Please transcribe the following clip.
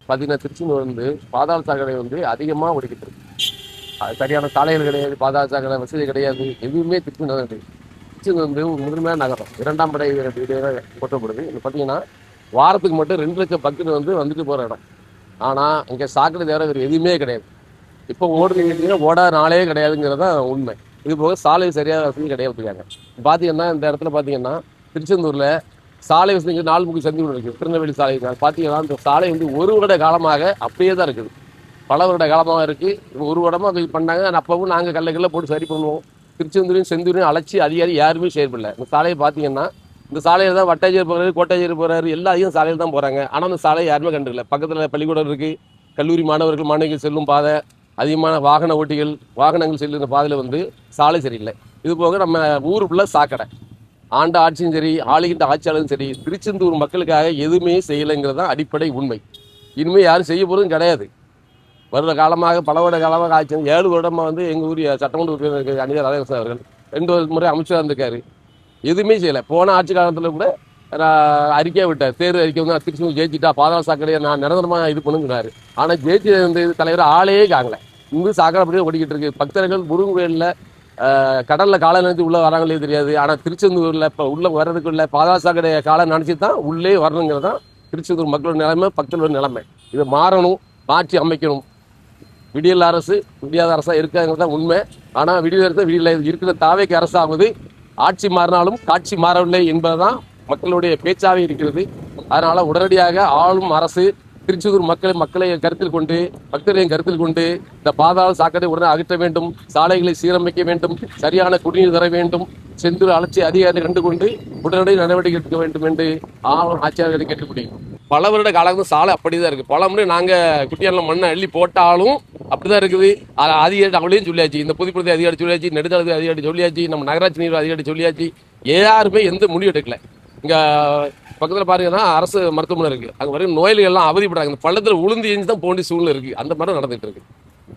பார்த்தீங்கன்னா திருச்செந்தூர் வந்து பாதாள சாக்கடை வந்து அதிகமாக ஒடிக்கிட்டு இருக்கு. சரியான சாலைகள் கிடையாது, பாதாள சாக்கடை வசதி கிடையாது, எதுவுமே திருச்செந்தூர் கிடையாது. திருச்செந்தூர் வந்து ஒரு முதன்மையான நகரம், இரண்டாம் படை கொட்டப்படுது. இது பார்த்தீங்கன்னா வாரத்துக்கு மட்டும் 2 லட்சம் பக்தர்கள் வந்து வந்துட்டு போகிற இடம். ஆனால் இங்கே சாக்கடை தவிர வேறு எதுவுமே கிடையாது. இப்போ ஓடுறீங்க ஓடாத நாளே கிடையாதுங்கிறது தான் உண்மை. இது போக சாலை சரியாக வசதி கிடையாது. பார்த்தீங்கன்னா இந்த இடத்துல பார்த்தீங்கன்னா திருச்செந்தூரில் சாலை வசதி 4 முக்கிய சந்தி ஒன்று இருக்குது. திருநெல்வேலி சாலை பார்த்தீங்கன்னா இந்த சாலை வந்து 1 வருட காலமாக அப்படியே தான் இருக்குது. பல வருட காலமாக இருக்குது. இப்போ 1 வருடமாக அது பண்ணாங்க. அப்பவும் நாங்கள் கல்ல போட்டு சரி பண்ணுவோம். திருச்செந்தூரையும் செந்தூரையும் அழைச்சி அதிகாரி யாருமே செயல்படல. இந்த சாலையை பார்த்தீங்கன்னா இந்த சாலையில் தான் வட்டாட்சியர் போகிறாரு, கோட்டாட்சியர் போகிறாரு, எல்லாத்தையும் சாலையில் தான் போகிறாங்க. ஆனால் அந்த சாலையை யாருமே கண்டுக்கல. பக்கத்தில் பள்ளிக்கூடம் இருக்குது, கல்லூரி மாணவர்கள் மாணவிகள் செல்லும் பாதை, அதிகமான வாகன ஓட்டிகள் வாகனங்கள் செல்லுற பாதையில் வந்து சாலை சரியில்லை. இது போக நம்ம ஊருக்குள்ள சாக்கடை, ஆண்ட ஆட்சியும் சரி ஆளுகின்ற ஆட்சியாளரும் சரி திருச்செந்தூர் மக்களுக்காக எதுவுமே செய்யலைங்கிறது தான் அடிப்படை உண்மை. இனிமேல் யாரும் செய்ய போகிறதும் கிடையாது. வருட காலமாக பல வருட காலமாக ஆட்சி 7 வருடமாக வந்து எங்கள் ஊர் சட்டமன்ற உறுப்பினர் அனிதா ராதாகிருஷ்ணன் அவர்கள் 2 முறை அமைச்சராக இருந்திருக்காரு. எதுவுமே செய்யலை. போன ஆட்சி காலத்தில் கூட அறிக்கையாக விட்டார். தேர்தல் அறிக்கை வந்து நான் திருச்செந்தூர் ஜெயிச்சிட்டா பாதாள சாக்கடையை நான் நிரந்தரமாக இது பண்ணுன்னு சொன்னார். ஆனால் ஜெயிச்சு வந்து தலைவர் ஆளே காங்கலை. இன்னும் சாக்கடை அப்படியே ஓடிக்கிட்டு இருக்கு. பக்தர்கள் முருகன் கடலில் காலை நினைத்து உள்ளே வராங்களே தெரியாது. ஆனால் திருச்செந்தூரில் இப்போ உள்ளே வர்றதுக்குள்ள பாதாள சாக்கடைய காலை நினச்சி தான் உள்ளே வரணுங்கிறது தான் திருச்செந்தூர் மக்களோட நிலைமை, பக்தர்களோட நிலைமை. இது மாறணும், மாற்றி அமைக்கணும். விடியல் அரசு விடியாத அரசாக இருக்காங்கிறது தான் உண்மை. ஆனால் விடியல் அரசு விடியல் இருக்கிற தாவேக்கு அரசாகுது. ஆட்சி மாறினாலும் காட்சி மாறவில்லை என்பதுதான் மக்களுடைய பேச்சாவே இருக்கிறது. அதனால உடனடியாக ஆளும் அரசு திருச்செந்தூர் மக்களை கருத்தில் கொண்டு பக்தர்களையும் கருத்தில் கொண்டு இந்த பாதாள சாக்கடை உடனே அகற்ற வேண்டும், சாலைகளை சீரமைக்க வேண்டும், சரியான குடிநீர் தர வேண்டும், செந்தூர் அலட்சி அதிகாரிகள் கண்டு கொண்டு உடனடி நடவடிக்கை எடுக்க வேண்டும் என்று ஆட்சியாளர்களை கேட்டுக்கொள்கிறோம். பல வருட காலங்கள் சாலை அப்படிதான் இருக்கு. பல முறை நாங்கள் குட்டியாரில் மண்ணை அள்ளி போட்டாலும் அப்படிதான் இருக்குது. அதிகாரி அவளையும் சொல்லியாச்சு, இந்த புதுப்பிரதி அதிகாரி சொல்லியாச்சு, நெடுஞ்சாலை அதிகாரி சொல்லியாச்சு, நம்ம நகராட்சி நீர் அதிகாரி சொல்லியாச்சு. யாருமே எந்த முடிவு எடுக்கல. இங்கே பக்கத்தில் பாருங்கன்னா அரசு மருத்துவமனை இருக்குது. அங்கே வரைக்கும் நோயாளிகள்லாம் அவதிப்படுறாங்க. இந்த பள்ளத்தில் உளுந்து எஞ்சி தான் போண்டி சூழ்நிலை இருக்குது. அந்த மாதிரி நடந்துகிட்டு இருக்கு.